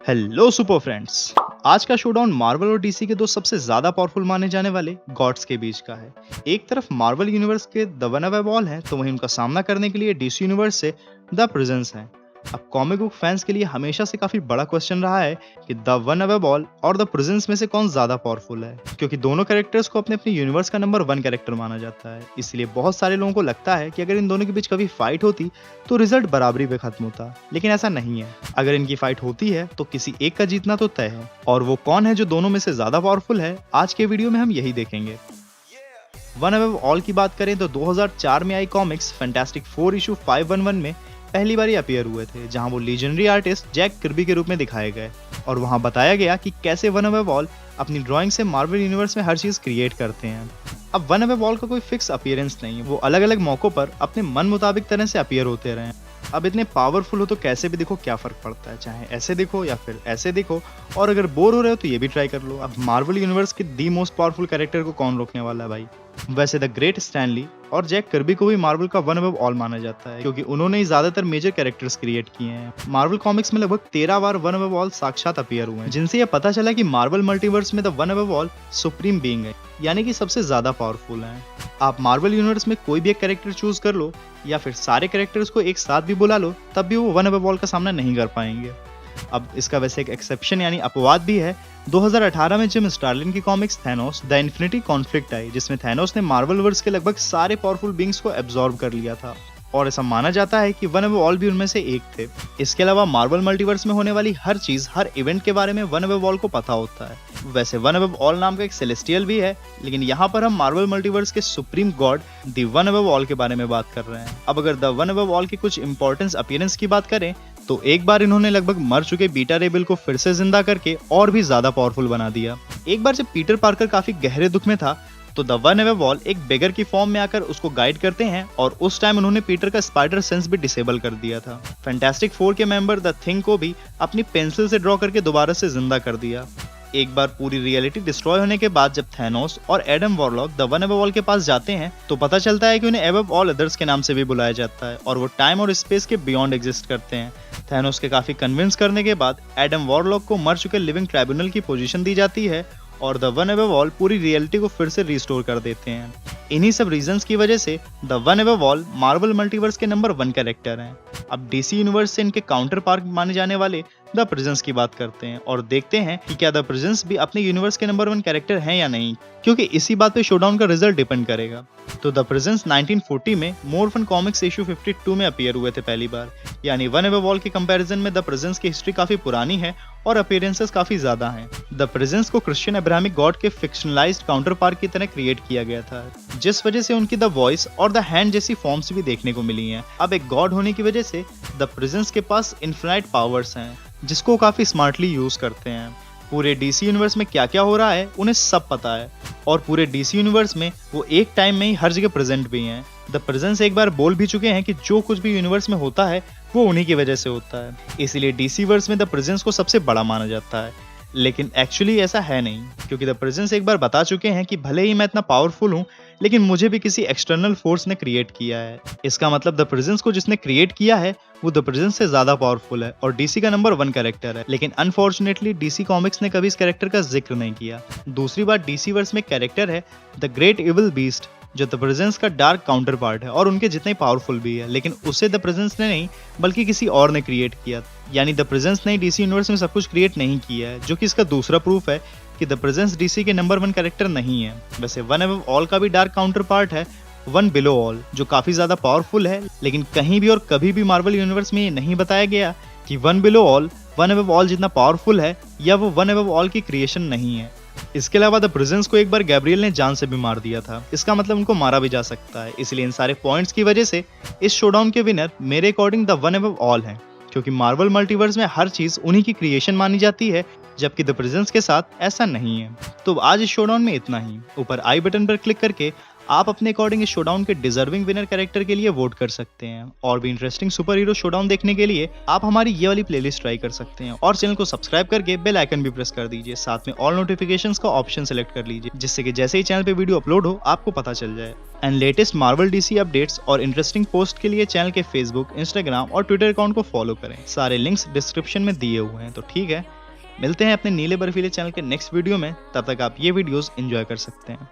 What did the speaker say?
Hello super friends. आज का showdown Marvel और डीसी के दो सबसे ज्यादा पावरफुल माने जाने वाले गॉड्स के बीच का है। एक तरफ मार्वल यूनिवर्स के द वन अवे वॉल है, तो वहीं उनका सामना करने के लिए डीसी यूनिवर्स से द प्रेजेंस है। अब कॉमिक बुक फैंस के लिए हमेशा से काफी बड़ा क्वेश्चन रहा है कि द वन अवे वॉल और द प्रेजेंस में से कौन ज्यादा पावरफुल है, क्योंकि दोनों कैरेक्टर्स को अपने अपने यूनिवर्स का नंबर 1 कैरेक्टर माना जाता है। इसलिए बहुत सारे लोगों को लगता है कि अगर इन दोनों के बीच कभी फाइट होती तो रिजल्ट बराबरी पे खत्म होता, लेकिन ऐसा नहीं है। अगर इनकी फाइट होती है तो किसी एक का जीतना तो तय है, और वो कौन है जो दोनों में से ज्यादा पावरफुल है, आज के वीडियो में हम यही देखेंगे। वन अवे ऑल की बात करें तो 2004 में आई कॉमिक्स फैंटास्टिक 4 इशू 511 में पहली बार अपीयर हुए थे, जहां वो लीजेंडरी आर्टिस्ट जैक किर्बी के रूप में दिखाए गए, और वहां बताया गया कि कैसे वन अवे वॉल अपनी ड्राइंग से मार्वल यूनिवर्स में हर चीज क्रिएट करते हैं। अब वन अवे वॉल का कोई फिक्स अपीयरेंस नहीं है, वो अलग अलग मौकों पर अपने मन मुताबिक तरह से अपीयर होते रहे। अब इतने पावरफुल हो तो कैसे भी दिखो, क्या फर्क पड़ता है, चाहे ऐसे दिखो या फिर ऐसे दिखो, और अगर बोर हो रहे हो तो ये भी ट्राई कर लो। अब मार्वल यूनिवर्स के दी मोस्ट पावरफुल कैरेक्टर को कौन रोकने वाला है भाई। वैसे द ग्रेट स्टैनली और जैक किर्बी को भी मार्वल का वन अबव ऑल माना जाता है, क्योंकि उन्होंने ही ज्यादातर मेजर कैरेक्टर्स क्रिएट किए हैं। मार्वल कॉमिक्स में लगभग 13 बार वन अबव ऑल साक्षात अपीयर हुए हैं, जिनसे यह पता चला कि मार्वल मल्टीवर्स में the one above all supreme being है, यानी कि सबसे ज्यादा पावरफुल है। आप मार्वल यूनिवर्स में कोई भी एक कैरेक्टर चूज कर लो या फिर सारे कैरेक्टर्स को एक साथ भी बुला लो, तब भी वो वन अबव ऑल का सामना नहीं कर पाएंगे। अब इसका वैसे एक एक्सेप्शन यानी अपवाद भी है। 2018 में जिम स्टारलिन की comics Thanos the Infinity Conflict आई, जिसमें थैनोस ने मार्वल वर्स के लगभग सारे पावरफुल बीइंग्स को एब्जॉर्ब कर लिया था, और ऐसा माना जाता है कि वन अवे ऑल भी उनमें से एक थे। इसके अलावा मार्वल मल्टीवर्स में होने वाली हर चीज, हर इवेंट के बारे में वन अवे ऑल को पता होता है। वैसे वन अवे ऑल नाम का एक सेलेस्टियल भी है, लेकिन यहाँ पर हम मार्वल मल्टीवर्स के supreme God the one away all के बारे में बात कर रहे हैं। अब अगर द वन अवे ऑल की कुछ इंपॉर्टेंस अपीयरेंस की बात करें तो एक बार इन्होंने लगभग मर चुके बीटा रेबेल को फिर से जिंदा करके और भी ज्यादा पावरफुल बना दिया। एक बार जब पीटर पार्कर काफी गहरे दुख में था, तो द वन अवे वॉल एक बेगर की फॉर्म में आकर उसको गाइड करते हैं, और उस टाइम उन्होंने पीटर का स्पाइडर सेंस भी डिसेबल कर दिया था। फैंटास्टिक 4 के मेंबर द थिंग को भी अपनी पेंसिल से ड्रॉ करके दोबारा से जिंदा कर दिया। एक बार पूरी रियलिटी डिस्ट्रॉय होने के बाद जब थैनोस और Adam warlock the one away wall के पास जाते हैं, तो पता चलता है कि उन्हें अबव ऑल अदर्स के नाम से भी बुलाया जाता है, और वो टाइम और स्पेस के बियॉन्ड एग्जिस्ट करते हैं। थैनोस के काफी कन्विंस करने के बाद एडम वॉरलॉक को मर चुके लिविंग ट्राइब्यूनल की पोजीशन दी जाती है, और द वन अवे वॉल पूरी रियलिटी को फिर से रिस्टोर कर देते हैं। इन्हीं सब रीजंस की वजह से the one away wall Marvel multiverse के नंबर 1 कैरेक्टर हैं। अब डीसी यूनिवर्स से इनके काउंटर पार्ट माने जाने वाले द प्रेजेंस की बात करते हैं, और देखते हैं कि क्या द प्रेजेंस भी अपने यूनिवर्स के नंबर 1 कैरेक्टर हैं या नहीं, क्योंकि इसी बात पे शोडाउन का रिजल्ट डिपेंड करेगा। तो द प्रेजेंस 1940 में मोरफन कॉमिक्स इशू 52 में अपीयर हुए थे पहली बार, यानी वन अवे वॉल के कंपैरिजन में द प्रेजेंस की हिस्ट्री काफी पुरानी है और अपीयरेंसेस काफी ज्यादा हैं। द प्रेजेंस को क्रिश्चियन अब्राहमिक गॉड के फिक्शनलाइज्ड काउंटर पार्ट की तरह क्रिएट किया गया था, जिस वजह से उनकी द वॉइस और द हैंड जैसी फॉर्म्स भी देखने को मिली हैं। अब एक गॉड होने की वजह से द प्रेजेंस के पास इनफिनाइट पावर्स हैं, जिसको काफी स्मार्टली यूज करते हैं। पूरे डीसी यूनिवर्स में क्या क्या हो रहा है उन्हें सब पता है, और पूरे डीसी यूनिवर्स में वो एक टाइम में ही हर जगह प्रेजेंट भी हैं। द प्रेजेंस एक बार बोल भी चुके हैं कि जो कुछ भी यूनिवर्स में होता है वो उन्हीं की वजह से होता है, इसलिए डीसी वर्स में द प्रेजेंस को सबसे बड़ा माना जाता है। लेकिन एक्चुअली ऐसा है नहीं, क्योंकि द प्रेजेंस एक बार बता चुके हैं कि भले ही मैं इतना पावरफुल हूँ, लेकिन मुझे भी किसी एक्सटर्नल फोर्स ने क्रिएट किया है। इसका मतलब द प्रेजेंस को जिसने क्रिएट किया है वो द प्रेजेंस से ज्यादा पावरफुल है और डीसी का नंबर 1 कैरेक्टर है। लेकिन अनफॉर्चुनेटली डीसी कॉमिक्स ने कभी इस कैरेक्टर का जिक्र नहीं किया। दूसरी बात, डीसी वर्स में कैरेक्टर है द ग्रेट इविल बीस्ट, जो द प्रेजेंस का डार्क काउंटर पार्ट है और उनके जितने पावरफुल भी है, लेकिन उससे द प्रेजेंस ने नहीं बल्कि किसी और ने क्रिएट किया। यानी द प्रेजेंस ने डीसी यूनिवर्स में सब कुछ क्रिएट नहीं किया है, जो कि इसका दूसरा प्रूफ है कि द प्रेजेंस डीसी के नंबर 1 कैरेक्टर नहीं है। वैसे वन अबव ऑल का भी डार्क काउंटर पार्ट है वन बिलो ऑल, जो काफी ज्यादा पावरफुल है, लेकिन कहीं भी और कभी भी मार्वल यूनिवर्स में ये नहीं बताया गया कि one below all one above all जितना पावरफुल है, या वो वन अबव ऑल की क्रिएशन नहीं है। इसके अलावा द प्रेजेंस को एक बार गैब्रियल ने जान से भी मार दिया था, इसका मतलब उनको मारा भी जा सकता है। इसलिए इन सारे पॉइंट्स की वजह से इस शोडाउन के विनर मेरे according the one above all हैं, क्योंकि मार्वल मल्टीवर्स में हर चीज उन्हीं की क्रिएशन मानी जाती है, जबकि द प्रेजेंस के साथ ऐसा नहीं है। तो आज इस शोडाउन में इतना ही। ऊपर आई बटन पर क्लिक करके आप अपने अकॉर्डिंग इस शोडाउन के डिजर्विंग विनर कैरेक्टर के लिए वोट कर सकते हैं। और भी इंटरेस्टिंग सुपर हीरो शोडाउन देखने के लिए आप हमारी ये वाली प्लेलिस्ट ट्राई कर सकते हैं और चैनल को सब्सक्राइब करके बेल आइकन भी प्रेस कर दीजिए। साथ में ऑल नोटिफिकेशंस का ऑप्शन सेलेक्ट कर लीजिए, जिससे कि जैसे ही चैनल पे वीडियो अपलोड हो आपको पता चल जाए। And latest Marvel DC updates और इंटरेस्टिंग पोस्ट के लिए चैनल के फेसबुक, इंस्टाग्राम और ट्विटर अकाउंट को फॉलो करें। सारे लिंक्स डिस्क्रिप्शन में दिए हुए हैं। तो ठीक है, मिलते हैं अपने नीले बर्फीले चैनल के नेक्स्ट वीडियो में। तब तक आप ये वीडियोस एंजॉय कर सकते हैं।